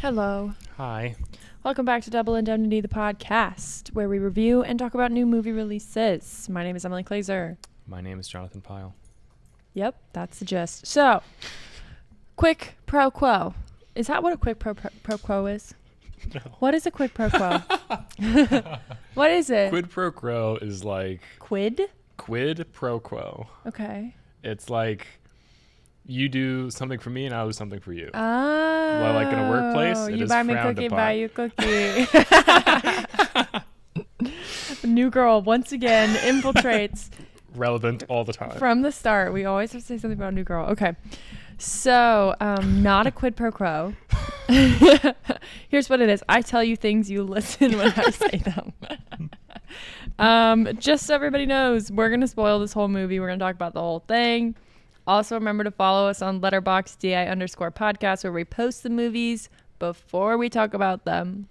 Hello. Hi. Welcome back to Double Indemnity, the podcast, where we review and talk about new movie releases. My name is Emily Glazer. My name is Jonathan Pyle. Yep, that's the gist. So, quick pro quo. Is that what a quick pro quo is? No. What is a quid pro quo? What is it? Quid pro quo is like... Quid? Quid pro quo. Okay. It's like you do something for me and I'll do something for you. Oh. Well, like in a workplace, it you is buy me frowned cookie, upon. buy you cookie. New girl, once again, infiltrates. Relevant all the time. From the start, we always have to say something about New Girl. Okay. So, not a quid pro quo. Here's what it is. I tell you things, you listen when I say them. Just so everybody knows, we're going to spoil this whole movie. We're going to talk about the whole thing. Also, remember to follow us on LetterBoxd DI_podcast, where we post the movies before we talk about them.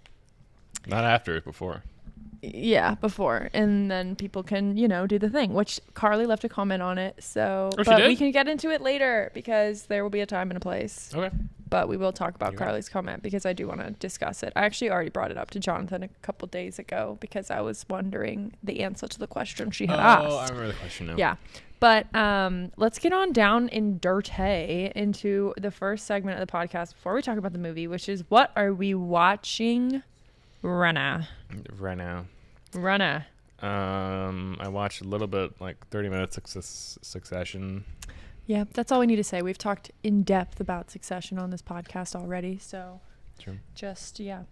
Not after, before. Yeah, before. And then people can, do the thing, which Carly left a comment on it. So, Oh, she but did? we can get into it later because there will be a time and a place. Okay. But we will talk about Yeah. Carly's comment because I do want to discuss it. I actually already brought it up to Jonathan a couple days ago because I was wondering the answer to the question she had asked. Oh, I remember the question now. Yeah. But let's get on down in dirty into the first segment of the podcast before we talk about the movie, which is what are we watching right now? Right now. Runner. I watched a little bit, like 30 minutes of Succession. Yeah, that's all we need to say. We've talked in depth about Succession on this podcast already, so True. just, yeah.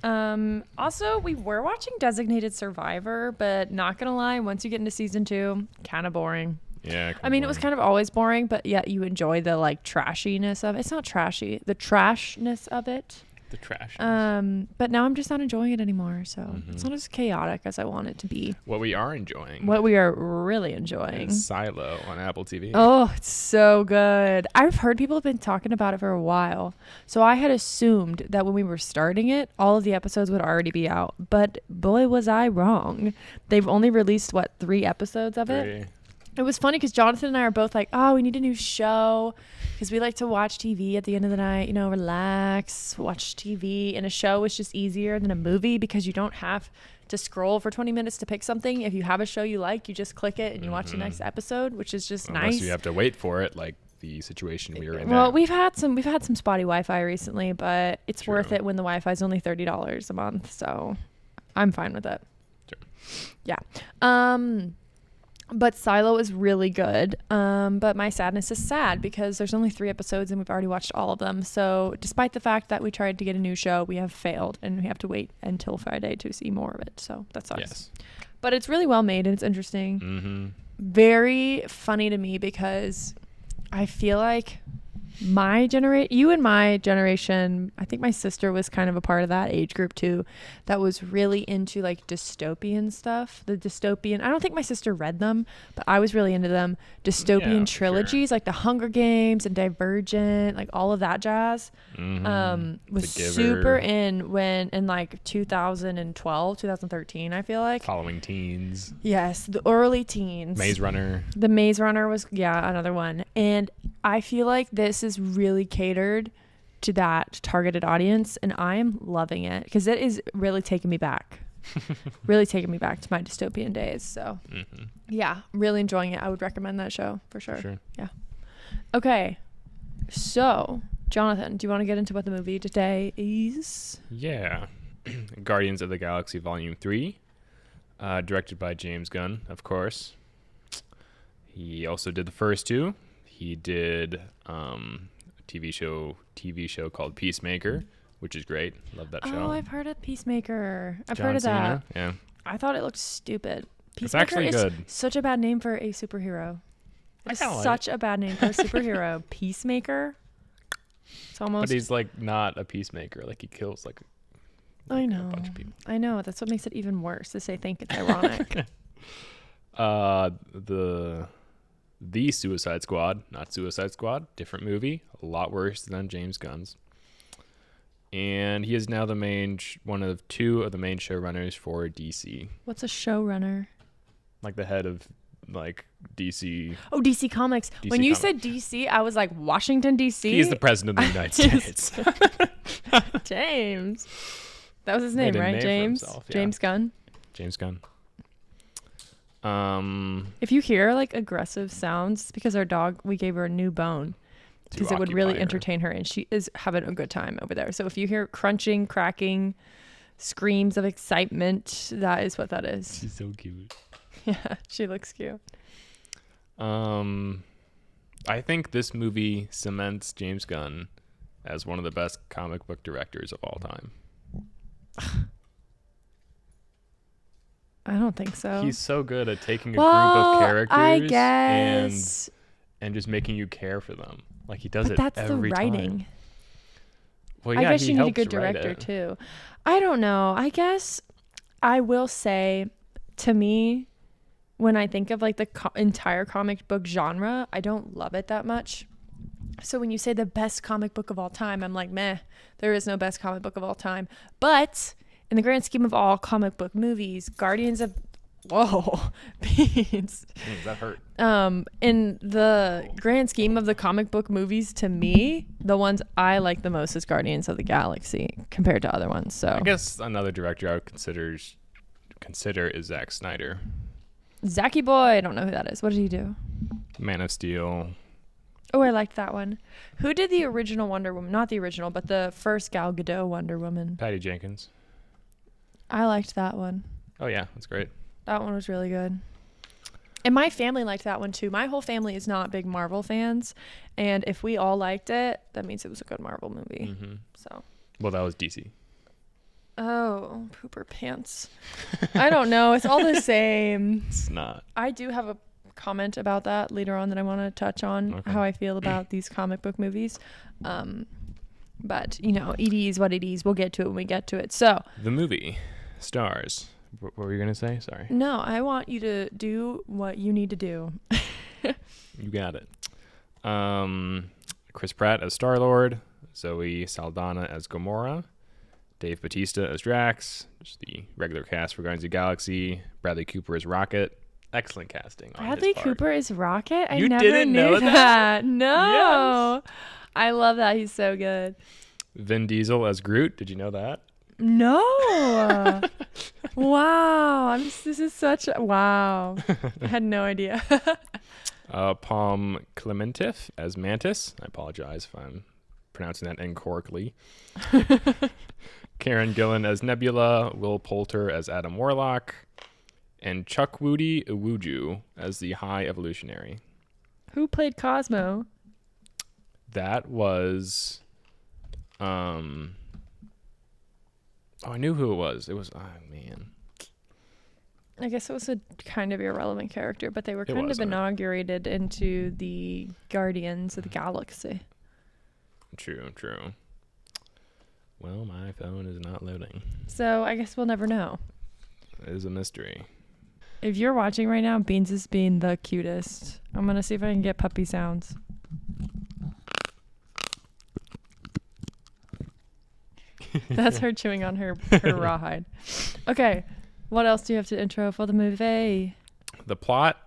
Also, we were watching Designated Survivor, but not gonna lie, once you get into season 2, kind of boring. Yeah. I mean, it was kind of always boring, but yet you enjoy the like trashiness of it. It's not trashy, the trashness of it. The trash. But now I'm just not enjoying it anymore, so it's not as chaotic as I want it to be. What we are enjoying. What we are really enjoying is Silo on Apple TV. Oh, it's so good. I've heard people have been talking about it for a while. So I had assumed that when we were starting it, all of the episodes would already be out. But boy, was I wrong. They've only released, 3 episodes of it? It was funny because Jonathan and I are both like, oh, we need a new show because we like to watch TV at the end of the night, relax, watch TV. And a show is just easier than a movie because you don't have to scroll for 20 minutes to pick something. If you have a show you like, you just click it and you watch the next episode, which is just Unless nice. you have to wait for it, like the situation we were in. Well, now. we've had some spotty Wi-Fi recently, but it's True. worth it when the Wi-Fi is only $30 a month. So I'm fine with it. Sure. Yeah. But Silo is really good. But my sadness is sad because there's only 3 episodes and we've already watched all of them. So despite the fact that we tried to get a new show, we have failed and we have to wait until Friday to see more of it. So that sucks. Yes. But it's really well made and it's interesting. Mm-hmm. Very funny to me because I feel like you and my generation, I think my sister was kind of a part of that age group too, that was really into like dystopian stuff. The dystopian, I don't think my sister read them, but I was really into them. Dystopian trilogies, like The Hunger Games and Divergent, like all of that jazz. Was super in like 2012, 2013, I feel like. Following Teens. Yes, the early teens. Maze Runner. The Maze Runner was, another one. And I feel like this is really catered to that targeted audience, and I am loving it because it is really taking me back. Really taking me back to my dystopian days. So, yeah, really enjoying it. I would recommend that show for sure. Yeah. Okay. So, Jonathan, do you want to get into what the movie today is? Yeah. Guardians of the Galaxy Volume 3, directed by James Gunn, of course. He also did the first 2. He did a TV show called Peacemaker, which is great. Love that show. Oh, I've heard of Peacemaker. I've John heard of Cena, that. Yeah. I thought it looked stupid. Peacemaker It's actually is good. Such a bad name for a superhero. It's such a bad name for a superhero. Peacemaker. It's almost. But he's like not a peacemaker. Like he kills like I know. a bunch of people. I know. That's what makes it even worse. Is they think it's ironic. The Suicide Squad, not Suicide Squad, different movie, a lot worse than James Gunn's. And he is now one of 2 of the main showrunners for DC. What's a showrunner? Like the head of like DC. Oh, DC Comics. DC When you Comics. said DC, I was like Washington D.C. He's the president of the United States. James. That was his Made name, a right? name for James. himself, yeah. James Gunn. James Gunn. If you hear like aggressive sounds, it's because our dog, we gave her a new bone because it would really occupy her. entertain her, and she is having a good time over there. So if you hear crunching, cracking, screams of excitement, that is what that is. She's so cute. Yeah, she looks cute. I think this movie cements James Gunn as one of the best comic book directors of all time. I don't think so. He's so good at taking a group of characters I guess. and just making you care for them. Like he does But it that's every the writing. time. Well, I yeah, guess he you need a helps good write director it. too. I don't know. I guess I will say, to me, when I think of like the entire comic book genre, I don't love it that much. So when you say the best comic book of all time, I'm like, meh, there is no best comic book of all time. But in the grand scheme of all comic book movies, Guardians of Beans. That hurt. In the grand scheme of the comic book movies, to me, the ones I like the most is Guardians of the Galaxy compared to other ones. So I guess another director I would consider is Zack Snyder. Zachy Boy, I don't know who that is. What did he do? Man of Steel. Oh, I liked that one. Who did the original Wonder Woman? Not the original, but the first Gal Gadot Wonder Woman. Patty Jenkins. I liked that one. Oh yeah, that's great. That one was really good. And my family liked that one too. My whole family is not big Marvel fans, and if we all liked it, that means it was a good Marvel movie. Mm-hmm. So. Well, that was DC. Oh, pooper pants. I don't know. It's all the same. It's not. I do have a comment about that later on that I want to touch on, Okay. how I feel about these comic book movies. But, you know, it is what it is. We'll get to it when we get to it. So. The movie stars. What were you going to say? Sorry. No, I want you to do what you need to do. You got it. Chris Pratt as Star-Lord. Zoe Saldana as Gamora. Dave Bautista as Drax. Just the regular cast for Guardians of the Galaxy. Bradley Cooper as Rocket. Excellent casting. Bradley Cooper is Rocket? I You never didn't knew know that? No. Yes. I love that. He's so good. Vin Diesel as Groot. Did you know that? No. Wow. This is such a, wow. I had no idea. Palm Clementif as Mantis. I apologize if I'm pronouncing that incorrectly. Karen Gillan as Nebula. Will Poulter as Adam Warlock. And Chukwudi Iwuju as the High Evolutionary. Who played Cosmo? That was... Oh, I knew who it was. It was... Oh, man. I guess it was a kind of irrelevant character, but they were kind of wasn't. inaugurated into the Guardians of the Galaxy. True. Well, my phone is not loading. So I guess we'll never know. It is a mystery. If you're watching right now, Beans is being the cutest. I'm going to see if I can get puppy sounds. That's her chewing on her rawhide. Okay. What else do you have to intro for the movie? The plot,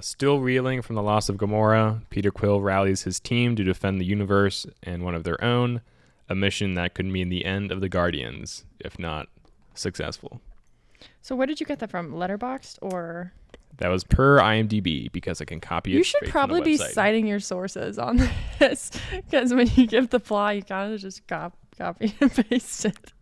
still reeling from the loss of Gamora, Peter Quill rallies his team to defend the universe and one of their own, a mission that could mean the end of the Guardians, if not successful. So where did you get that from? LetterBoxd or? That was per IMDb because I can copy it. You should straight probably from the be website. citing your sources on this because when you give the plot, you kind of just copy and paste it.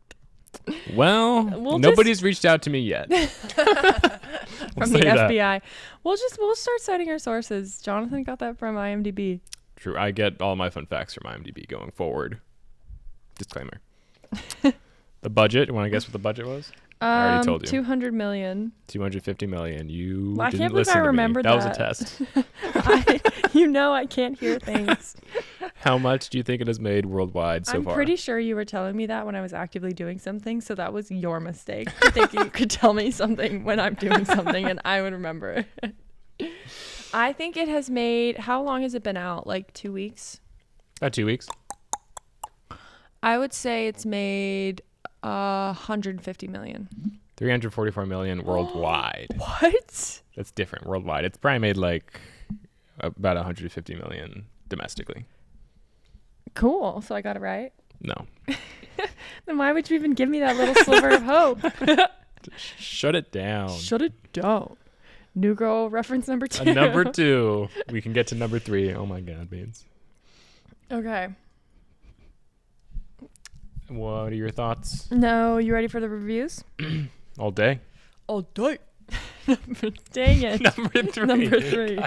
Well, nobody's reached out to me yet. From the FBI. We'll start citing our sources. Jonathan got that from IMDb. True. I get all my fun facts from IMDb going forward. Disclaimer. The budget. You want to guess what the budget was? I already told you. 200 million. 250 million. You I didn't can't believe listen I to remembered me. That that. was a test. I can't hear things. How much do you think it has made worldwide so far? I'm pretty sure you were telling me that when I was actively doing something, so that was your mistake. Thinking you could tell me something when I'm doing something and I would remember it. I think it has made, how long has it been out? Like 2 weeks? About 2 weeks. I would say it's made 150 million. $344 million worldwide. What? That's different worldwide. It's probably made like about $150 million domestically. Cool. So I got it right. No. Then why would you even give me that little sliver of hope? Shut it down. Shut it down. New Girl reference number 2. Number 2. We can get to number 3. Oh my God, Beans. Okay. What are your thoughts? No, you ready for the reviews? All day? All day. Dang it. Number 3. Number 3.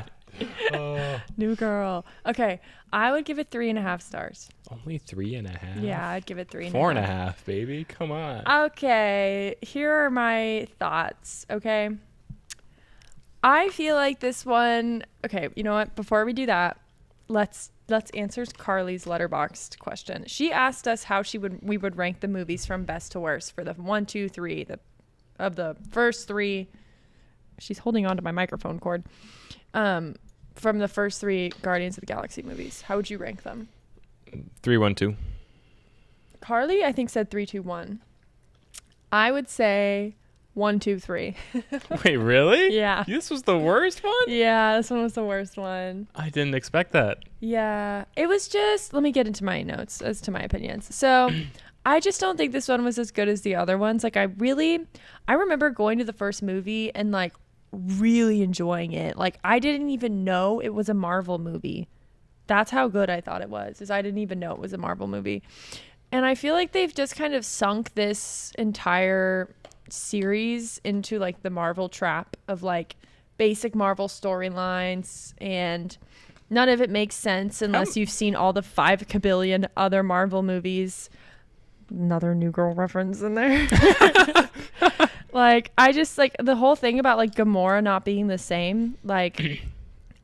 Oh. New Girl. Okay, I would give it 3.5 stars. Only 3.5? Yeah, I'd give it 3.5. 4.5, baby. Come on. Okay, here are my thoughts. Okay, I feel like this one. Okay, you know what? Before we do that, let's answer Carly's LetterBoxd question. She asked us how we would rank the movies from best to worst for the 1, 2, 3 of the first 3. She's holding on to my microphone cord. From the first 3 Guardians of the Galaxy movies, how would you rank them? 3, 1, 2. Carly, I think, said 3, 2, 1. I would say 1, 2, 3. Wait, really? Yeah. This was the worst one? Yeah, this one was the worst one. I didn't expect that. Yeah, it was just, let me get into my notes as to my opinions. So I just don't think this one was as good as the other ones. Like I remember going to the first movie and like really enjoying it. Like I didn't even know it was a Marvel movie. That's how good I thought it was, is I didn't even know it was a Marvel movie. And I feel like they've just kind of sunk this entire series into like the Marvel trap of like basic Marvel storylines, and none of it makes sense unless you've seen all the 5 kabillion other Marvel movies. Another New Girl reference in there. Like I just like the whole thing about like Gamora not being the same. Like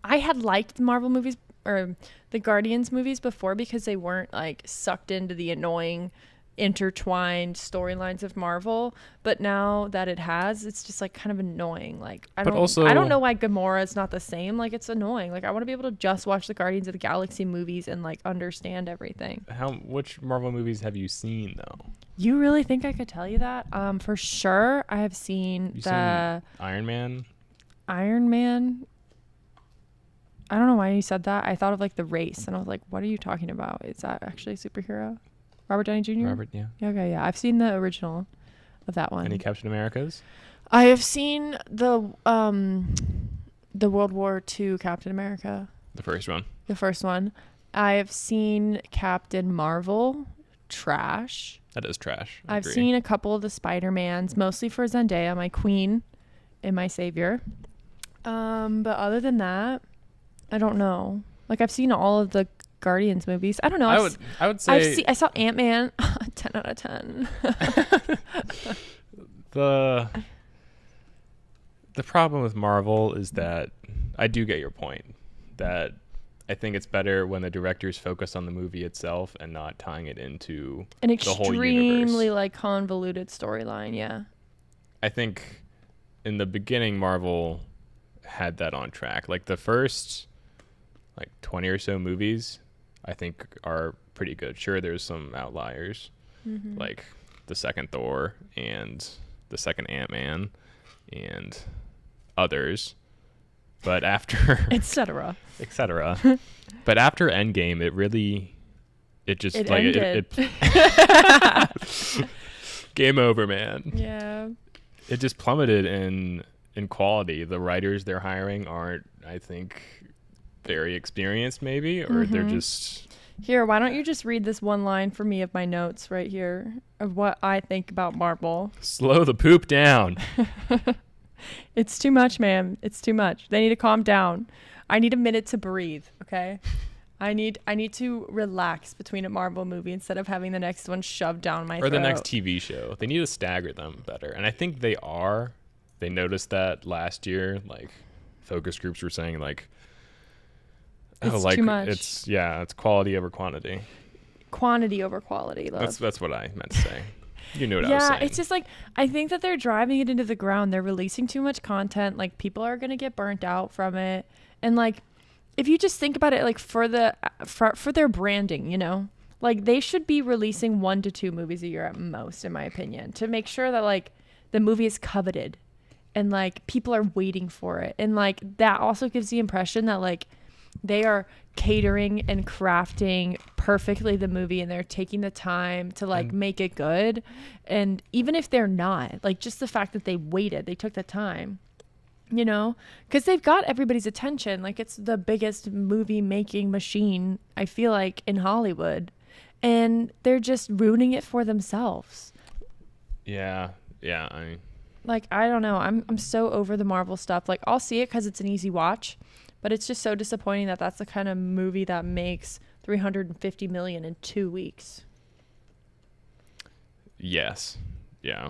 I had liked the Marvel movies or the Guardians movies before because they weren't like sucked into the annoying intertwined storylines of Marvel, but now that it has, it's just like kind of annoying. Like I don't know why Gamora is not the same. Like it's annoying. Like I want to be able to just watch the Guardians of the Galaxy movies and like understand everything. Which Marvel movies have you seen though? You really think I could tell you that? For sure, I have seen seen Iron Man. Iron Man. I don't know why you said that. I thought of like The Race, and I was like, "What are you talking about? Is that actually a superhero?" Robert Downey Jr. Robert, yeah. Okay, yeah. I've seen the original of that one. Any Captain Americas? I have seen the World War II Captain America. The first one. The first one. I have seen Captain Marvel. Trash. That is trash. I've seen a couple of the Spider-Mans, mostly for Zendaya, my queen and my savior. But other than that, I don't know. Like I've seen all of the Guardians movies. I don't know. I would say I saw Ant-Man. 10 out of 10. The problem with Marvel is that I do get your point, that I think it's better when the directors focus on the movie itself and not tying it into an the whole universe. Extremely like convoluted storyline. Yeah. I think in the beginning, Marvel had that on track. Like the first 20 or so movies, I think are pretty good. Sure, there's some outliers, like the second Thor and the second Ant-Man and others. But after etc. But after Endgame, it just ended. Game over, man. Yeah. It just plummeted in quality. The writers they're hiring aren't, I think, very experienced maybe, or they're just... Here, why don't you just read this one line for me of my notes right here of what I think about Marvel. Slow the poop down. It's too much, man. It's too much. They need to calm down. I need a minute to breathe, okay? I need to relax between a Marvel movie instead of having the next one shoved down my throat. Or the next TV show. They need to stagger them better. And I think they are. They noticed that last year. Like, focus groups were saying, like, it's too much. It's quality over quantity. Quantity over quality, love. That's what I meant to say. You knew what I was saying. Yeah, it's just like, I think that they're driving it into the ground. They're releasing too much content. Like, people are going to get burnt out from it. And, like, if you just think about it, like, for their branding, you know? Like, they should be releasing 1 to 2 movies a year at most, in my opinion, to make sure that, like, the movie is coveted and like people are waiting for it. And like that also gives the impression that like they are catering and crafting perfectly the movie and they're taking the time to like make it good. And even if they're not, like just the fact that they waited, they took the time, you know, because they've got everybody's attention. Like it's the biggest movie making machine, I feel like, in Hollywood, and they're just ruining it for themselves. Yeah. Like, I don't know. I'm so over the Marvel stuff. Like, I'll see it because it's an easy watch, but it's just so disappointing that that's the kind of movie that makes $350 million in 2 weeks. Yes. Yeah.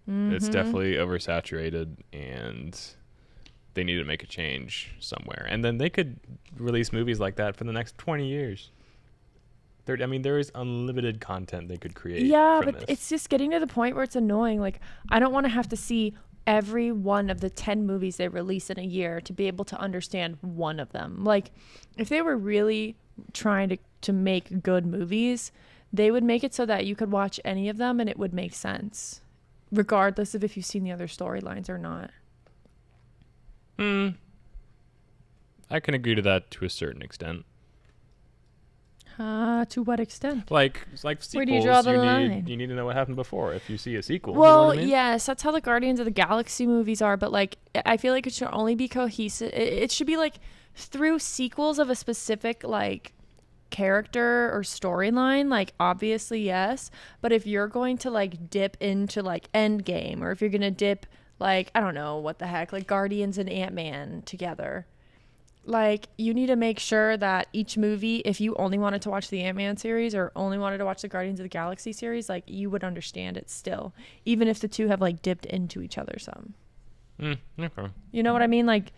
It's definitely oversaturated, and they need to make a change somewhere. And then they could release movies like that for the next 20 years. There is unlimited content they could create. Yeah, from but this. it's just getting to the point where it's annoying. Like, I don't want to have to see every one of the 10 movies they release in a year to be able to understand one of them. Like, if they were really trying to make good movies, they would make it so that you could watch any of them and it would make sense, regardless of if you've seen the other storylines or not. I can agree to that to a certain extent. To what extent? Like sequels, Where do you draw the line? You need to know what happened before if you see a sequel. Well, you know what I mean? yes, that's how the Guardians of the Galaxy movies are, but like I feel like it should only be cohesive. It should be like through sequels of a specific like character or storyline. Like obviously yes, but if you're going to like dip into like Endgame, or if you're gonna dip like, I don't know what the heck, like Guardians and Ant-Man together, like you need to make sure that each movie, if you only wanted to watch the Ant-Man series or only wanted to watch the Guardians of the Galaxy series, like you would understand it still, even if the two have like dipped into each other some. Okay. You know what I mean? Like,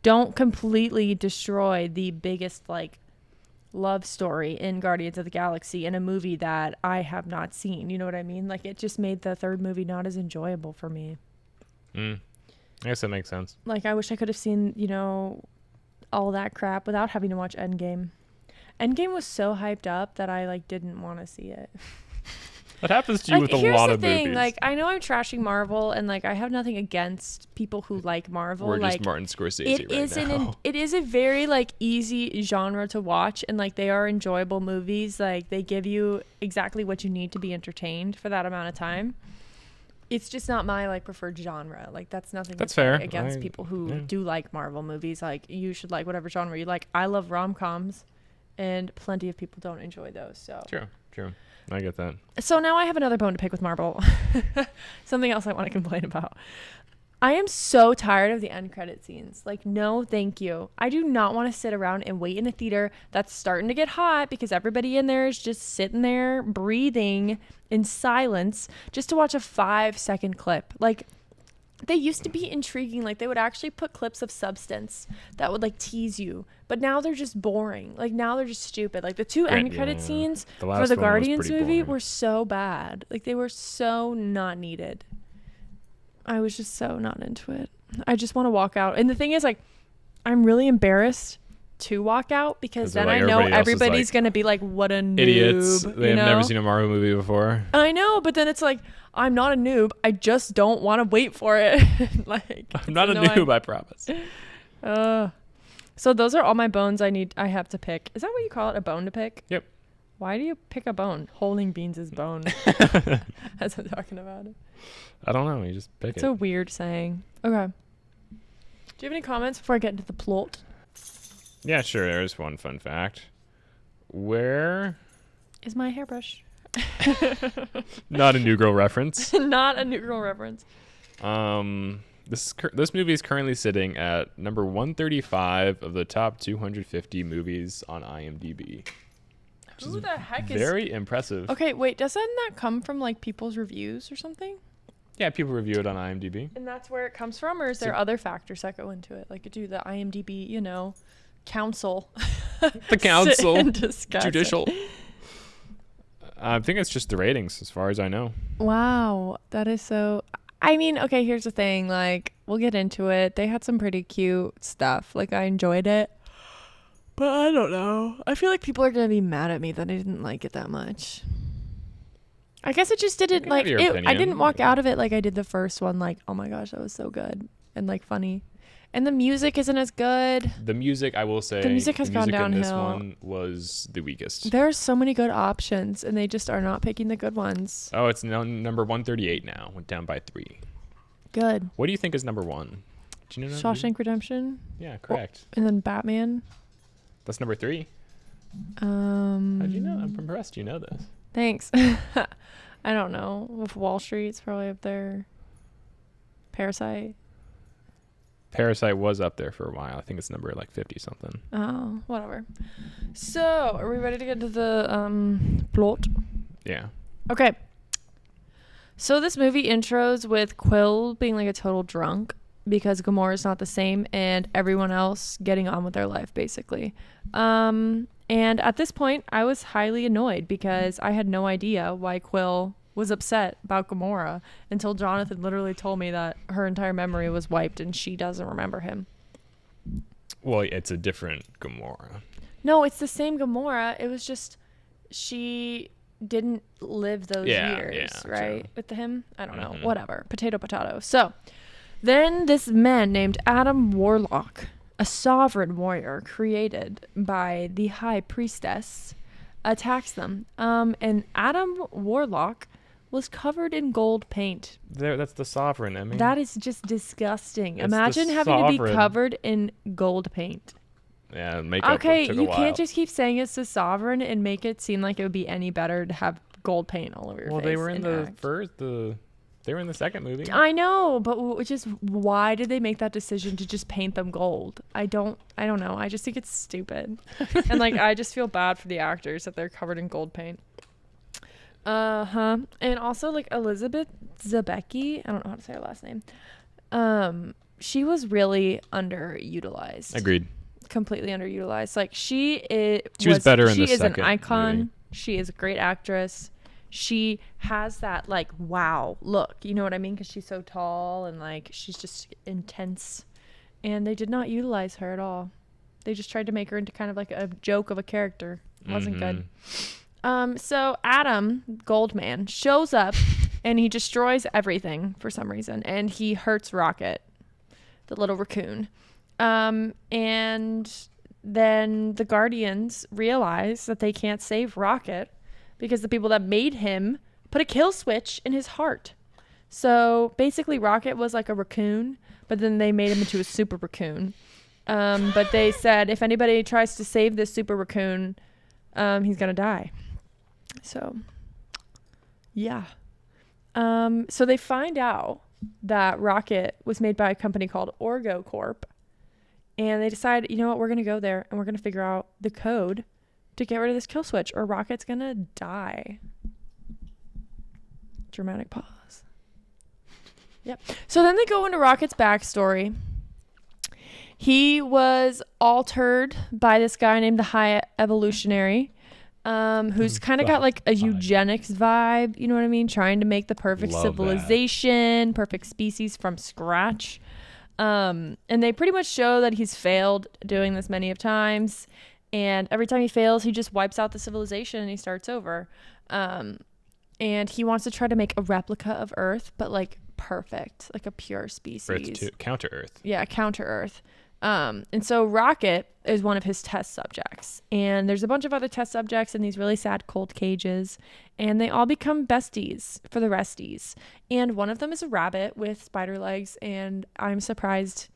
don't completely destroy the biggest like love story in Guardians of the Galaxy in a movie that I have not seen. You know what I mean? Like, it just made the third movie not as enjoyable for me. I guess that makes sense. Like, I wish I could have seen, you know, all that crap without having to watch Endgame. Endgame was so hyped up that I like didn't want to see it. That happens to you Like, with a lot of here's the thing, movies. like, I know I'm trashing Marvel, and like I have nothing against people who like Marvel. We're like, just Martin Scorsese now. It is a very like easy genre to watch, and like they are enjoyable movies. Like they give you exactly what you need to be entertained for that amount of time. It's just not my like preferred genre. Like that's nothing. That's to say fair. against people who do like Marvel movies. Like you should like whatever genre you like. I love rom-coms, and plenty of people don't enjoy those. So True. I get that. So now I have another bone to pick with Marvel. Something else I want to complain about. I am so tired of the end credit scenes. Like, no, thank you. I do not want to sit around and wait in a theater that's starting to get hot because everybody in there is just sitting there breathing in silence just to watch a 5-second clip. Like, they used to be intriguing. Like, they would actually put clips of substance that would like tease you, but now they're just boring. Like, now they're just stupid. Like, the two end credit scenes for the Guardians movie were so bad. Like, they were so not needed. I was just so not into it. I just want to walk out. And the thing is, like, I'm really embarrassed to walk out because then like, I know everybody's like, going to be like, what a noob. Idiots. They have never seen a Marvel movie before. I know, but then it's like, I'm not a noob. I just don't want to wait for it. Like, I'm not a noob, I promise. So those are all my bones I have to pick. Is that what you call it? A bone to pick? Yep. Why do you pick a bone? Holding beans is bone. As I'm talking about it. I don't know. You just pick it. It's a weird saying. Okay. Do you have any comments before I get into the plot? Yeah, sure. There's one fun fact. Where Is my hairbrush? Not a New Girl reference. Not a New Girl reference. This movie is currently sitting at number 135 of the top 250 movies on IMDb. Who the heck is... Very impressive. Okay, wait. Doesn't that come from like people's reviews or something? Yeah, people review it on IMDb. And that's where it comes from, or is there other factors that go into it? Like, do the IMDb, you know, council. The council. Judicial. I think it's just the ratings, as far as I know. Wow, that is so... I mean, okay, here's the thing. Like, we'll get into it. They had some pretty cute stuff. Like, I enjoyed it. But I don't know. I feel like people are going to be mad at me that I didn't like it that much. I guess it just didn't can like have your it. I opinion. didn't walk out of it like I did the first one. Like, oh my gosh, that was so good and like funny. And the music isn't as good. The music, I will say, The music has gone in this downhill. one was the weakest. There are so many good options, and they just are not picking the good ones. Oh, it's now number 138 now. Went down by 3. Good. What do you think is number 1? Do you know? Shawshank Redemption. Yeah, correct. And then Batman. That's number 3. How'd you know? I'm impressed. You know this. Thanks. I don't know. With Wall Street's probably up there. Parasite. Parasite was up there for a while. I think it's number like 50 something. Oh, whatever. So, are we ready to get to the plot? Yeah. Okay. So this movie intros with Quill being like a total drunk because Gamora's not the same and everyone else getting on with their life basically. And at this point, I was highly annoyed because I had no idea why Quill was upset about Gamora until Jonathan literally told me that her entire memory was wiped and she doesn't remember him. Well, it's a different Gamora. No, it's the same Gamora. It was just she didn't live those years, right? True. With him? I don't know. Whatever. Potato. So then this man named Adam Warlock, a sovereign warrior created by the High Priestess, attacks them. And Adam Warlock was covered in gold paint. That's the Sovereign, I mean. That is just disgusting. It's Imagine the having to be Sovereign. covered in gold paint. Yeah, makeup Okay, took a you while. can't just keep saying it's the Sovereign and make it seem like it would be any better to have gold paint all over your face. Well, they were in the act. first, they were in the second movie. I know, but just why did they make that decision to just paint them gold? I don't know. I just think it's stupid. And like I just feel bad for the actors that they're covered in gold paint. And also like Elizabeth Zabecki, I don't know how to say her last name. She was really underutilized. Agreed. Completely underutilized. Like she was better in the She is an second icon. movie. She is a great actress. She has that like wow look, you know what I mean? Because she's so tall and like she's just intense. And they did not utilize her at all. They just tried to make her into kind of like a joke of a character. It wasn't good. So Adam Goldman shows up and he destroys everything for some reason, and he hurts Rocket, the little raccoon. And then the Guardians realize that they can't save Rocket because the people that made him put a kill switch in his heart. So basically Rocket was like a raccoon, but then they made him into a super raccoon. But they said if anybody tries to save this super raccoon, he's gonna die. So yeah. So they find out that Rocket was made by a company called Orgo Corp. And they decide, you know what, we're going to go there and we're going to figure out the code to get rid of this kill switch or Rocket's going to die. Dramatic pause. Yep. So then they go into Rocket's backstory. He was altered by this guy named the High Evolutionary, who's kind of got like a eugenics vibe, you know what I mean? Trying to make the perfect civilization, perfect species from scratch. And they pretty much show that he's failed doing this many of times. And every time he fails, he just wipes out the civilization and he starts over. And he wants to try to make a replica of Earth, but like perfect, like a pure species. Counter Earth. Yeah, counter Earth. And so Rocket is one of his test subjects. And there's a bunch of other test subjects in these really sad cold cages. And they all become besties for the resties. And one of them is a rabbit with spider legs. And I'm surprised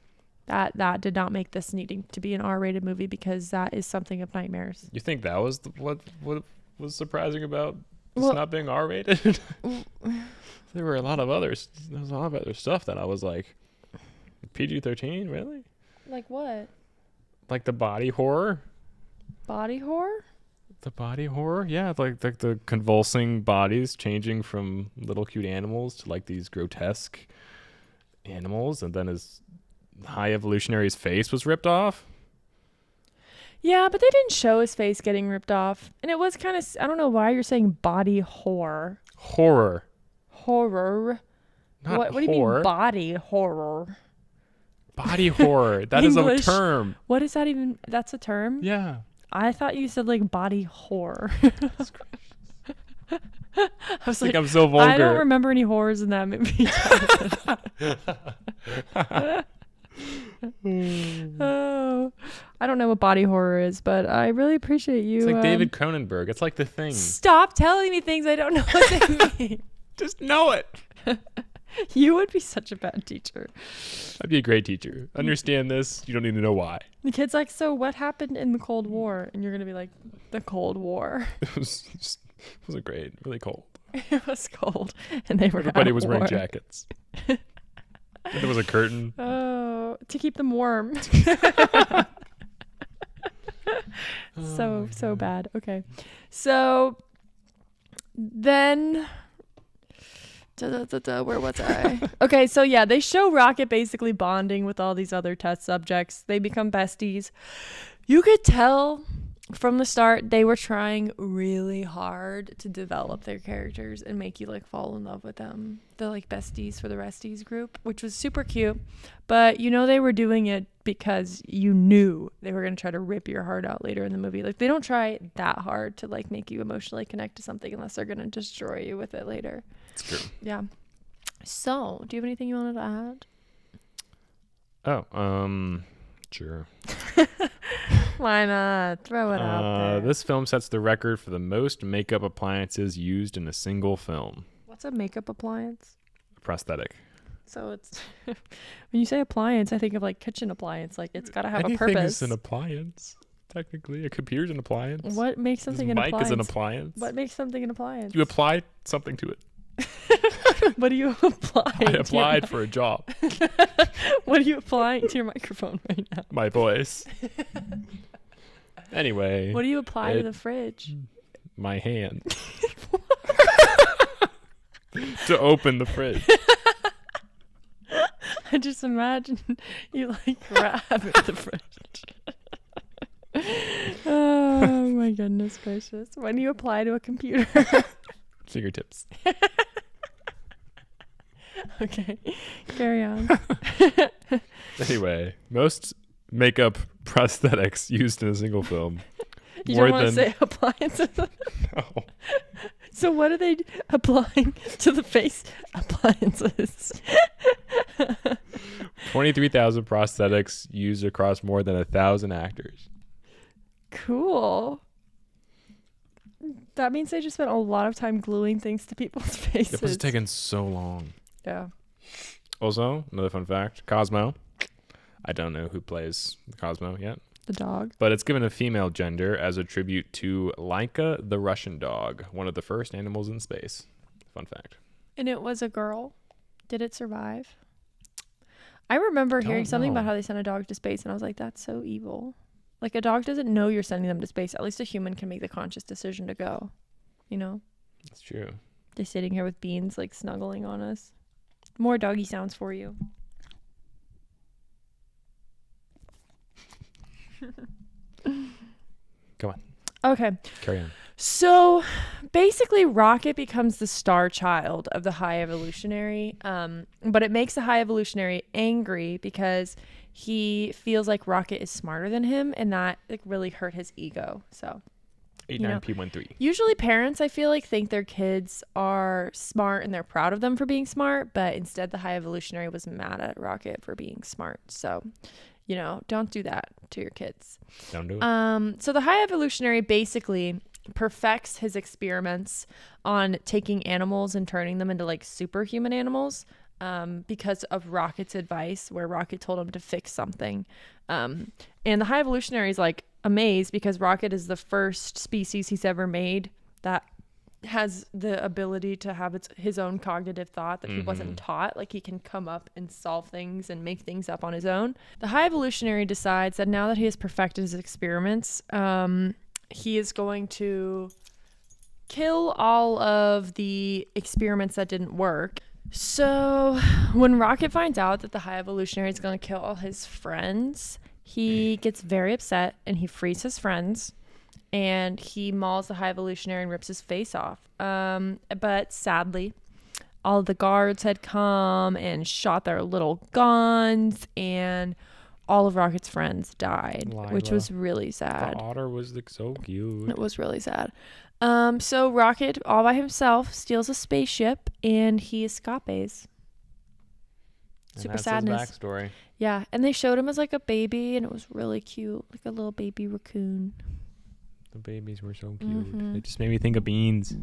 that that did not make this needing to be an R-rated movie because that is something of nightmares. You think that was what was surprising about this not being R-rated? There was a lot of other stuff that I was like, PG-13, really? Like what? Like the body horror? Body horror? The body horror? Yeah, like the convulsing bodies changing from little cute animals to like these grotesque animals, and then his High Evolutionary's face was ripped off. Yeah, but they didn't show his face getting ripped off. And it was kind of, I don't know why you're saying body horror. Horror. Horror. Not what do you mean body horror? Body horror. That is a term. What is that even? That's a term? Yeah. I thought you said like body horror. I was think like, I'm so vulgar. I don't remember any horrors in that movie. Oh, I don't know what body horror is, but I really appreciate you. It's like David Cronenberg. It's like The Thing. Stop telling me things I don't know what they mean. Just know it. You would be such a bad teacher. I'd be a great teacher. Understand this. You don't need to know why. The kid's like, so what happened in the Cold War? And you're going to be like, the Cold War. It wasn't great. Really cold. It was cold. And they were Everybody at was war. wearing jackets. And there was a curtain. Oh, to keep them warm. So bad. Okay. So then where was I? Okay, so yeah, they show Rocket basically bonding with all these other test subjects. They become besties. You could tell from the start they were trying really hard to develop their characters and make you like fall in love with them. The like besties for the resties group, which was super cute. But you know they were doing it because you knew they were going to try to rip your heart out later in the movie. Like they don't try that hard to like make you emotionally connect to something unless they're going to destroy you with it later. It's true. Yeah. So, do you have anything you wanted to Oh, sure. add? Why not? Throw it out there. This film sets the record for the most makeup appliances used in a single film. What's a makeup appliance? Prosthetic. So it's when you say appliance, I think of like kitchen appliance. Like it's got to have Anything a purpose. is an appliance. Technically, a computer's an appliance. What makes something This an mic appliance? is an appliance. What makes something an appliance? You apply something to it. What do you apply? I applied for a job. What are you applying to your microphone right now? My voice. Anyway. What do you apply to the fridge? My hand. To open the fridge. I just imagine you like grab at the fridge. Oh my goodness gracious. When do you apply to a computer? Fingertips. Okay, carry on. Anyway, most makeup prosthetics used in a single film. You don't want to say appliances? No. So what are they applying to the face? Appliances. 23,000 prosthetics used across more than 1,000 actors. Cool. That means they just spent a lot of time gluing things to people's faces. It was taking so long. Yeah. Also, another fun fact, Cosmo. I don't know who plays Cosmo yet. The dog. But it's given a female gender as a tribute to Laika the Russian dog, one of the first animals in space. Fun fact. And it was a girl. Did it survive? I remember hearing something about how they sent a dog to space, and I was like, that's so evil. Like, a dog doesn't know you're sending them to space. At least a human can make the conscious decision to go. You know? That's true. They're sitting here with beans, like, snuggling on us. More doggy sounds for you. Come on. Okay. Carry on. So basically Rocket becomes the star child of the High Evolutionary, but it makes the High Evolutionary angry because he feels like Rocket is smarter than him, and that like really hurt his ego. So 89P13. Usually parents, I feel like, think their kids are smart and they're proud of them for being smart, but instead the High Evolutionary was mad at Rocket for being smart. So don't do that to your kids. Don't do it. So the High Evolutionary basically perfects his experiments on taking animals and turning them into like superhuman animals because of Rocket's advice, where Rocket told him to fix something. And the High Evolutionary is like amazed because Rocket is the first species he's ever made that has the ability to have his own cognitive thought that he wasn't taught. Like, he can come up and solve things and make things up on his own. The High Evolutionary decides that now that he has perfected his experiments, he is going to kill all of the experiments that didn't work. So when Rocket finds out that the High Evolutionary is going to kill all his friends, he gets very upset and he frees his friends. And he mauls the High Evolutionary and rips his face off. But sadly, all the guards had come and shot their little guns, and all of Rocket's friends died, which Lila. was really sad. The otter was so cute. It was really sad. So Rocket, all by himself, steals a spaceship and he escapes. Super that's sadness. his backstory. Yeah, and they showed him as like a baby, and it was really cute, like a little baby raccoon. The babies were so cute. It just made me think of beans.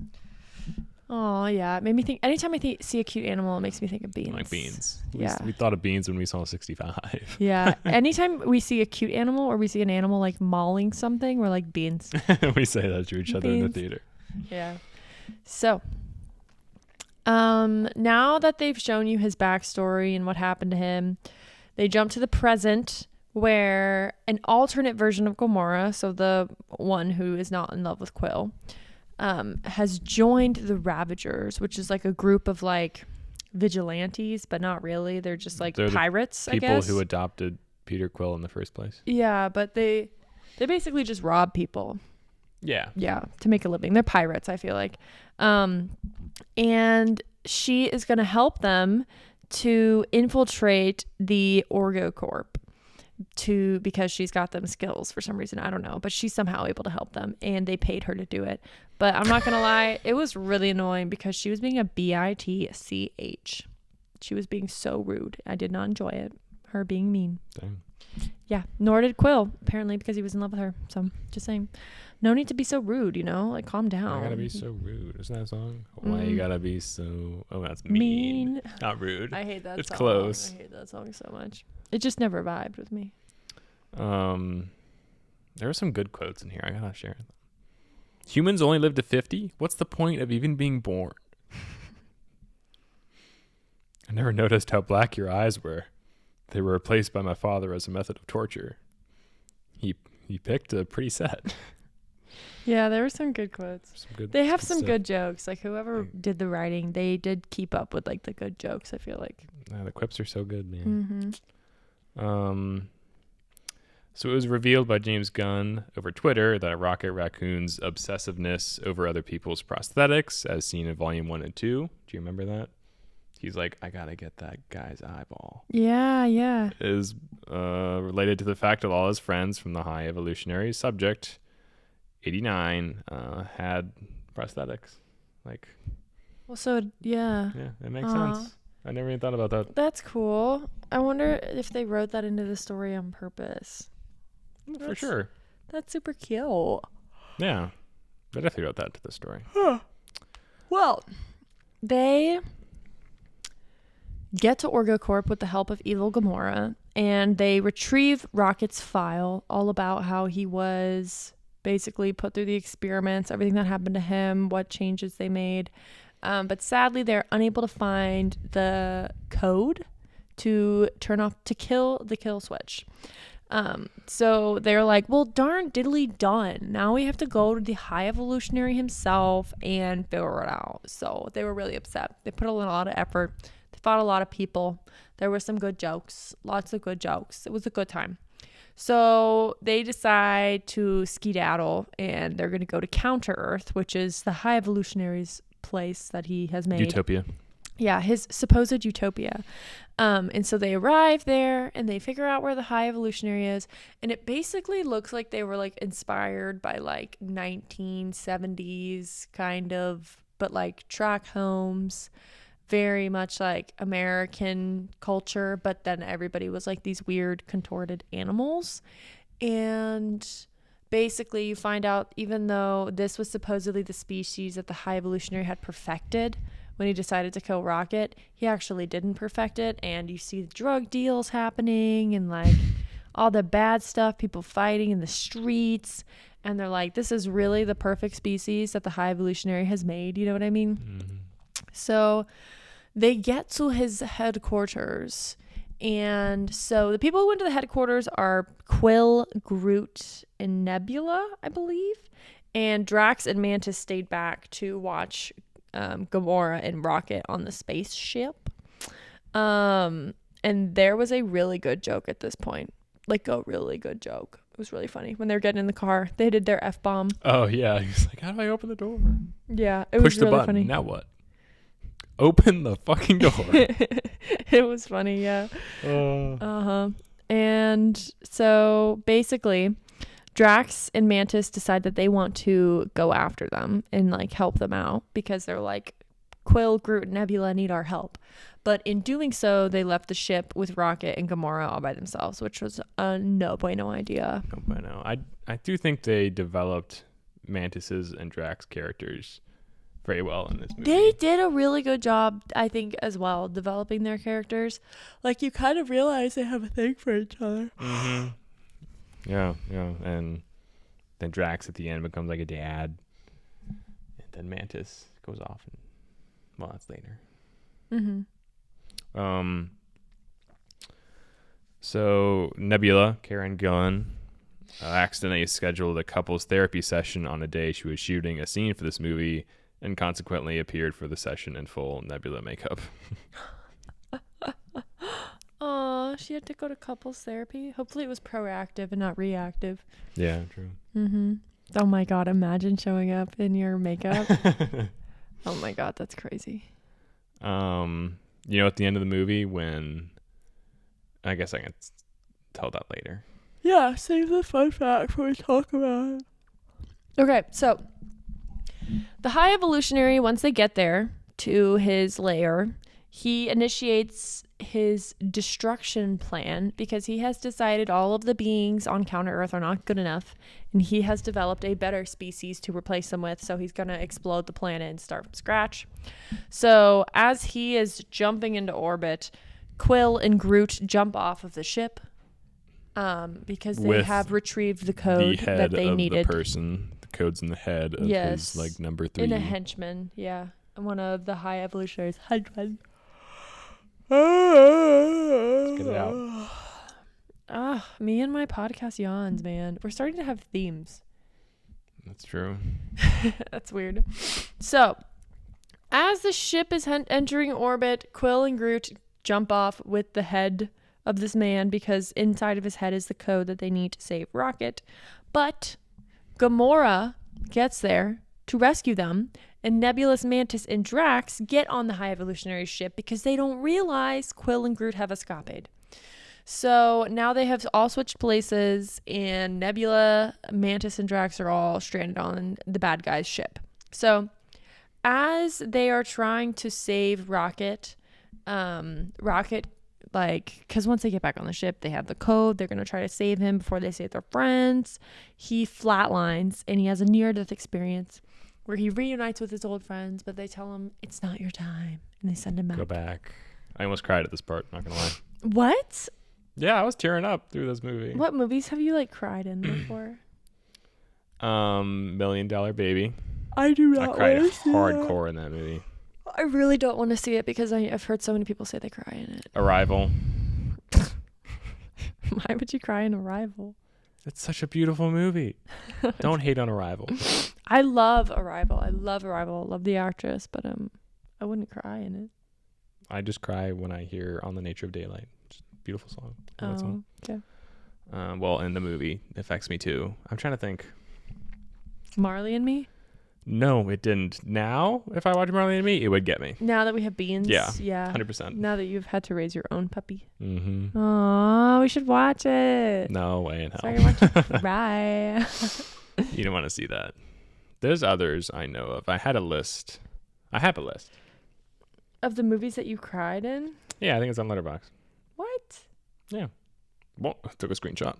Oh yeah, it made me think. Anytime I see a cute animal, it makes me think of beans. Like beans. Yeah. We thought of beans when we saw 65. Yeah. Anytime we see a cute animal or we see an animal like mauling something, we're like beans. We say that to each other in the theater. Yeah. So, now that they've shown you his backstory and what happened to him, they jump to the present where an alternate version of Gamora, so the one who is not in love with Quill, has joined the Ravagers, which is like a group of like vigilantes, but not really. They're just like pirates, I guess. People who adopted Peter Quill in the first place. Yeah, but they basically just rob people. Yeah. Yeah, to make a living. They're pirates, I feel like. And she is going to help them to infiltrate the Orgo Corp because she's got them skills for some reason. I don't know, but she's somehow able to help them, and they paid her to do it. But I'm not going to lie, it was really annoying because she was being a bitch. She was being so rude. I did not enjoy it. Her being mean. Dang. Yeah, nor did Quill, apparently, because he was in love with her. So, just saying. No need to be so rude, like calm down. I gotta be so rude. Isn't that a song? Why you gotta be so... Oh, that's mean. Not rude. I hate that song. It's close. I hate that song so much. It just never vibed with me. There are some good quotes in here. I gotta share them. Humans only live to 50? What's the point of even being born? I never noticed how black your eyes were. They were replaced by my father as a method of torture. He picked a pretty set. Yeah, there were some good quotes. They have some stuff. good jokes. Like whoever did the writing, they did keep up with like the good jokes, I feel like. The quips are so good, man. So it was revealed by James Gunn over Twitter that Rocket Raccoon's obsessiveness over other people's prosthetics, as seen in Volume 1 and 2. Do you remember that? He's like, I gotta get that guy's eyeball. Yeah. Is related to the fact that all his friends from the High Evolutionary Subject 89 had prosthetics. Like, well, so yeah, it makes sense. I never even thought about that. That's cool. I wonder if they wrote that into the story on purpose. For sure. That's super cute. Yeah, they definitely wrote that to the story. Well, they get to Orgo Corp with the help of evil Gamora, and they retrieve Rocket's file all about how he was basically put through the experiments, everything that happened to him, what changes they made. But sadly, they're unable to find the code to kill the kill switch. So they're like, well, darn diddly done. Now we have to go to the High Evolutionary himself and figure it out. So they were really upset. They put a lot of effort. They fought a lot of people. There were some good jokes, lots of good jokes. It was a good time. So they decide to skedaddle, and they're going to go to Counter Earth, which is the High Evolutionary's place that he has made. Utopia. Yeah, his supposed utopia. And so they arrive there, and they figure out where the High Evolutionary is, and it basically looks like they were like inspired by like 1970s kind of, but like track homes, very much like American culture, but then everybody was like these weird contorted animals. And basically you find out, even though this was supposedly the species that the High Evolutionary had perfected when he decided to kill Rocket, he actually didn't perfect it. And you see drug deals happening and like all the bad stuff, people fighting in the streets, and they're like, this is really the perfect species that the High Evolutionary has made, you know what I mean? Mm-hmm. So they get to his headquarters, and so the people who went to the headquarters are Quill, Groot, and Nebula, I believe, and Drax and Mantis stayed back to watch Gamora and Rocket on the spaceship. And there was a really good joke at this point, like a really good joke. It was really funny. When they were getting in the car, they did their F-bomb. Oh, yeah. He's like, how do I open the door? Yeah, it was really funny. Now what? Open the fucking door. It was funny, yeah. And so basically, Drax and Mantis decide that they want to go after them and like help them out because they're like, Quill, Groot, and Nebula need our help. But in doing so, they left the ship with Rocket and Gamora all by themselves, which was a no bueno idea. No bueno. I do think they developed Mantis's and Drax characters very well in this movie. They did a really good job, I think, as well, developing their characters. Like, you kind of realize they have a thing for each other. Mm-hmm. Yeah. And then Drax at the end becomes like a dad. And then Mantis goes off. And, well, that's later. Mm-hmm. So Nebula, Karen Gunn, accidentally scheduled a couples therapy session on a day she was shooting a scene for this movie and consequently appeared for the session in full Nebula makeup. Aw, she had to go to couples therapy. Hopefully it was proactive and not reactive. Yeah, true. Mm-hmm. Oh my God, imagine showing up in your makeup. Oh my God, that's crazy. You know, at the end of the movie when, I guess I can tell that later. Yeah, save the fun fact when we talk about it. Okay, so the High Evolutionary, once they get there to his lair, he initiates his destruction plan because he has decided all of the beings on Counter Earth are not good enough, and he has developed a better species to replace them with, so he's going to explode the planet and start from scratch. So as he is jumping into orbit, Quill and Groot jump off of the ship because they have retrieved the code that they needed. The person, the code's in the head of his, like, number 3. In a henchman, yeah. One of the High Evolutionaries' henchmen. Let's get it out. Me and my podcast yawns, man. We're starting to have themes. That's true. That's weird. So, as the ship is entering orbit, Quill and Groot jump off with the head of this man because inside of his head is the code that they need to save Rocket. But Gamora gets there to rescue them, and Nebulous, Mantis, and Drax get on the High Evolutionary ship because they don't realize Quill and Groot have escaped. So now they have all switched places, and Nebula, Mantis, and Drax are all stranded on the bad guy's ship. So as they are trying to save Rocket, because once they get back on the ship, they have the code. They're going to try to save him before they save their friends. He flatlines, and he has a near-death experience where he reunites with his old friends, but they tell him, it's not your time, and they send him back. Go back. I almost cried at this part, not going to lie. What? Yeah, I was tearing up through this movie. What movies have you, like, cried in before? $1 Million Baby. I do not. I cried hardcore in that movie. I really don't want to see it because I've heard so many people say they cry in it. Arrival. Why would you cry in Arrival? It's such a beautiful movie. Don't hate on Arrival. I love Arrival. I love the actress, but I wouldn't cry in it. I just cry when I hear On the Nature of Daylight. It's a beautiful song. Oh, okay. Well, in the movie, it affects me too. I'm trying to think. Marley and Me? No, it didn't. Now, if I watch Marley and Me, it would get me. Now that we have beans? Yeah. 100%. Now that you've had to raise your own puppy. Mm-hmm. Oh, we should watch it. No way in hell. Sorry, watch Bye. You don't want to see that. There's others I know of. I have a list. Of the movies that you cried in? Yeah, I think it's on LetterBoxd. What? Yeah. Well, I took a screenshot.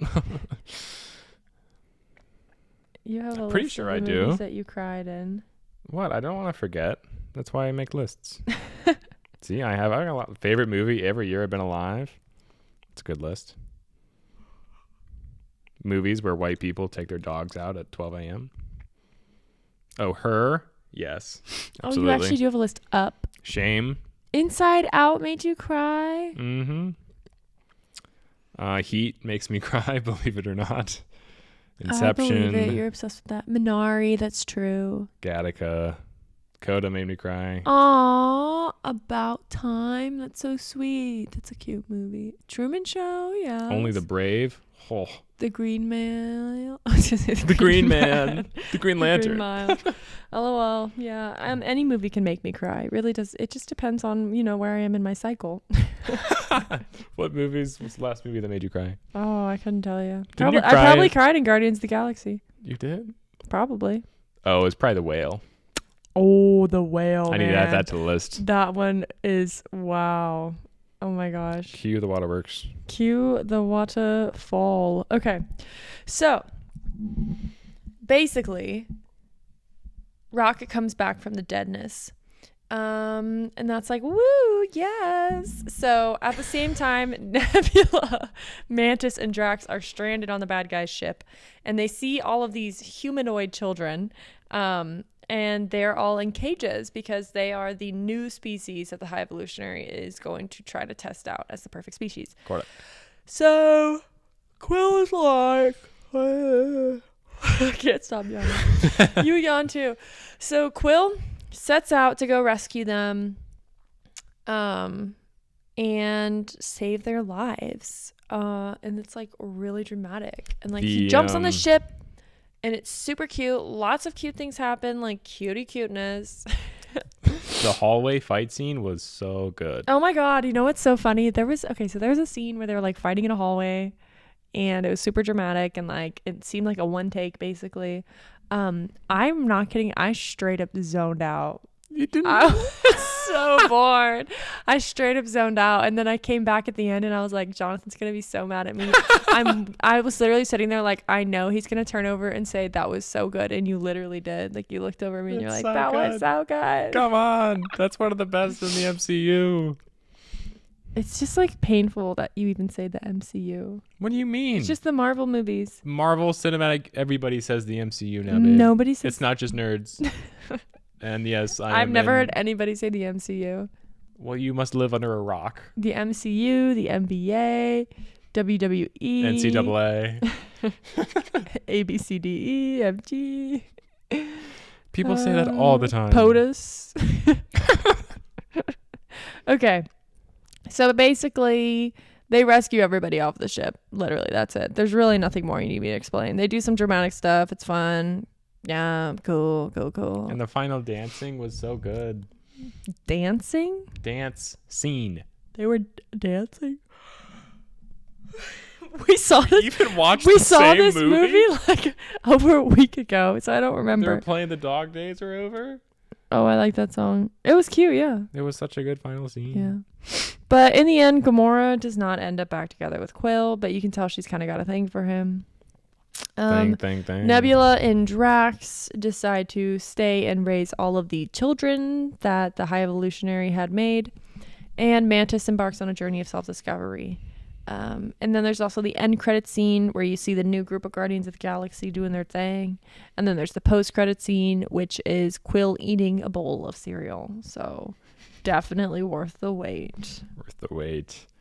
You have a pretty list sure of I the do. movies that you cried in. What? I don't want to forget. That's why I make lists. See, I got a lot. Favorite movie every year I've been alive. It's a good list. Movies where white people take their dogs out at 12 a.m. Oh, Her? Yes. Absolutely. Oh, you actually do have a list up. Shame. Inside Out made you cry? Mm-hmm. Heat makes me cry, believe it or not. Inception. I believe it. You're obsessed with that. Minari, that's true. Gattaca. Coda made me cry. Aw, About Time. That's so sweet. That's a cute movie. Truman Show, yeah. Only the Brave. Oh, The Green Man. the Green Man. The Green Lantern. Green Mile. LOL. Yeah. Any movie can make me cry. It really does. It just depends on, where I am in my cycle. What movies was the last movie that made you cry? Oh, I couldn't tell you. You I probably cried in Guardians of the Galaxy. You did? Probably. Oh, it's probably The Whale. Oh, The Whale. I need to add that to the list. That one is wow. Oh my gosh. Cue the waterworks. Cue the waterfall. Okay. So basically, Rocket comes back from the deadness. And that's like, woo, yes. So at the same time, Nebula, Mantis, and Drax are stranded on the bad guy's ship, and they see all of these humanoid children, and they're all in cages because they are the new species that the High Evolutionary is going to try to test out as the perfect species. Correct. So Quill is like, I can't stop yawning. You yawn too. So Quill sets out to go rescue them and save their lives. And it's like really dramatic. And like he jumps on the ship and it's super cute. Lots of cute things happen, like cutie cuteness. The hallway fight scene was so good. Oh my God. You know what's so funny? There was a scene where they were like fighting in a hallway and it was super dramatic and like it seemed like a one take basically. I'm not kidding. I straight up zoned out. You didn't? I was so bored. I straight up zoned out. And then I came back at the end and I was like, Jonathan's going to be so mad at me. I was literally sitting there like, I know he's going to turn over and say, that was so good. And you literally did. Like you looked over at me and you're like, that was so good. Come on. That's one of the best in the MCU. It's just like painful that you even say the MCU. What do you mean? It's just the Marvel movies. Marvel Cinematic, everybody says the MCU now, babe. Nobody says. It's not just nerds. And yes, I've never heard anybody say the MCU. Well, you must live under a rock. The MCU, the NBA, WWE, NCAA. ABCDE, FG. People say that all the time. POTUS. Okay. So basically, they rescue everybody off the ship. Literally, that's it. There's really nothing more you need me to explain. They do some dramatic stuff. It's fun. Yeah, cool. And the final dancing was so good. Dancing? Dance scene. They were dancing? We saw this. You even watched we the saw same this movie like over a week ago, so I don't They remember. were playing The Dog Days Are Over. Oh, I like that song. It was cute, yeah. It was such a good final scene. Yeah. But in the end, Gamora does not end up back together with Quill, but you can tell she's kind of got a thing for him. Thing. Nebula and Drax decide to stay and raise all of the children that the High Evolutionary had made. And Mantis embarks on a journey of self-discovery. And then there's also the end credit scene where you see the new group of Guardians of the Galaxy doing their thing. And then there's the post-credit scene, which is Quill eating a bowl of cereal. So definitely worth the wait.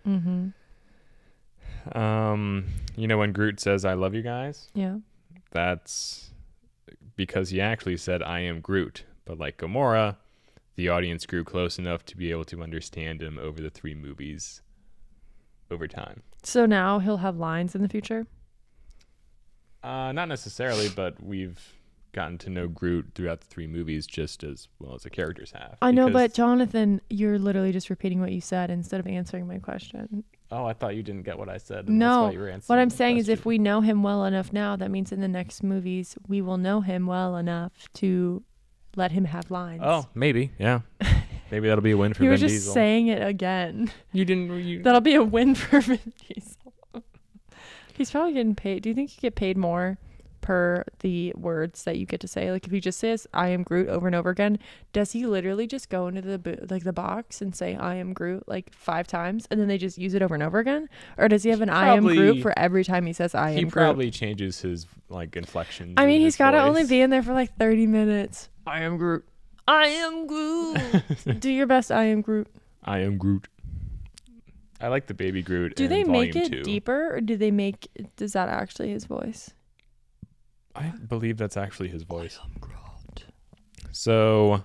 Mm-hmm. When Groot says, I love you guys? Yeah. That's because he actually said, I am Groot. But like Gamora, the audience grew close enough to be able to understand him over the 3 movies over time. So now he'll have lines in the future? Not necessarily, but we've gotten to know Groot throughout the 3 movies just as well as the characters have. I know, but Jonathan, you're literally just repeating what you said instead of answering my question. Oh, I thought you didn't get what I said. No, that's why you were answering what I'm saying is if we know him well enough now, that means in the next movies, we will know him well enough to let him have lines. Oh, maybe. Yeah. Maybe that'll be a win for Vin Vin Diesel. You were just saying it again. You didn't. That'll be a win for Vin Diesel. He's probably getting paid. Do you think you get paid more per the words that you get to say? Like if he just says I am Groot over and over again, does he literally just go into the box and say I am Groot like 5 times and then they just use it over and over again? Or does he have an I am Groot for every time he says I am Groot? He probably changes his like inflection. I mean, he's got to only be in there for like 30 minutes. I am Groot. I am Groot. Do your best I am Groot. I am Groot. I like the baby Groot. Do they make it 2. deeper or does that actually his voice? I believe that's actually his voice. I am Groot. So,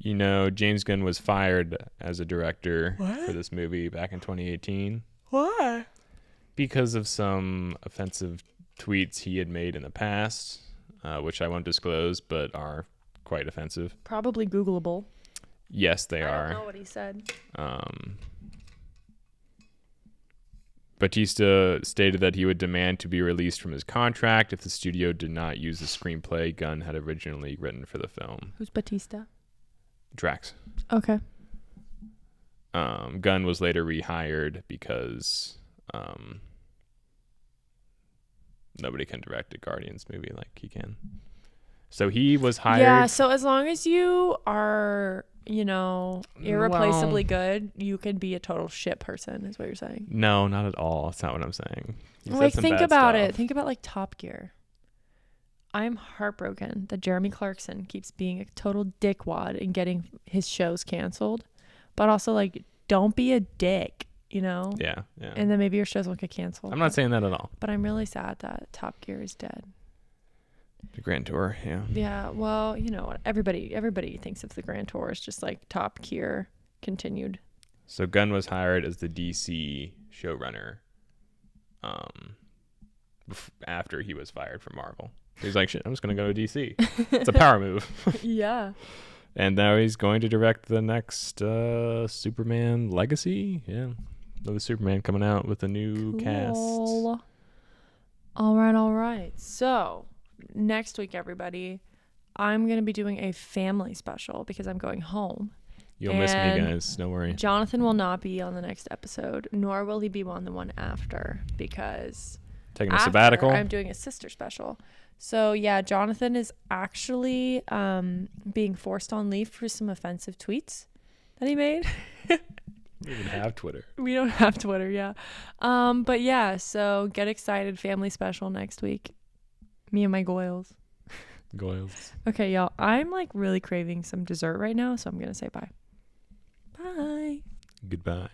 James Gunn was fired as a director for this movie back in 2018. Why? because of some offensive tweets he had made in the past, which I won't disclose, but are quite offensive. Probably Googleable. Yes, they are. I don't know what he said. Batista stated that he would demand to be released from his contract if the studio did not use the screenplay Gunn had originally written for the film. Who's Batista? Drax. Okay. Gunn was later rehired because nobody can direct a Guardians movie like he can. So he was hired. Yeah, so as long as you are, irreplaceably good, you can be a total shit person, is what you're saying. No, not at all. That's not what I'm saying. Like, think about it. Think about, like, Top Gear. I'm heartbroken that Jeremy Clarkson keeps being a total dickwad and getting his shows canceled. But also, like, don't be a dick, Yeah. And then maybe your shows won't get canceled. I'm not saying that at all. But I'm really sad that Top Gear is dead. The Grand Tour, yeah. Yeah, well, you know what? Everybody thinks of the Grand Tour as just like Top Gear continued. So Gunn was hired as the DC showrunner after he was fired from Marvel. He's like, shit, I'm just going to go to DC. It's a power move. Yeah. And now he's going to direct the next Superman Legacy. Yeah. Another Superman coming out with a new cast. All right. So next week, everybody, I'm going to be doing a family special because I'm going home. You'll miss me, guys. Don't worry. Jonathan will not be on the next episode, nor will he be on the one after, because taking a sabbatical. I'm doing a sister special. So yeah, Jonathan is actually being forced on leave for some offensive tweets that he made. We don't even have Twitter. We don't have Twitter, yeah. But yeah, so get excited. Family special next week. Me and my Goyles. Okay, y'all. I'm like really craving some dessert right now, so I'm going to say bye. Bye. Goodbye.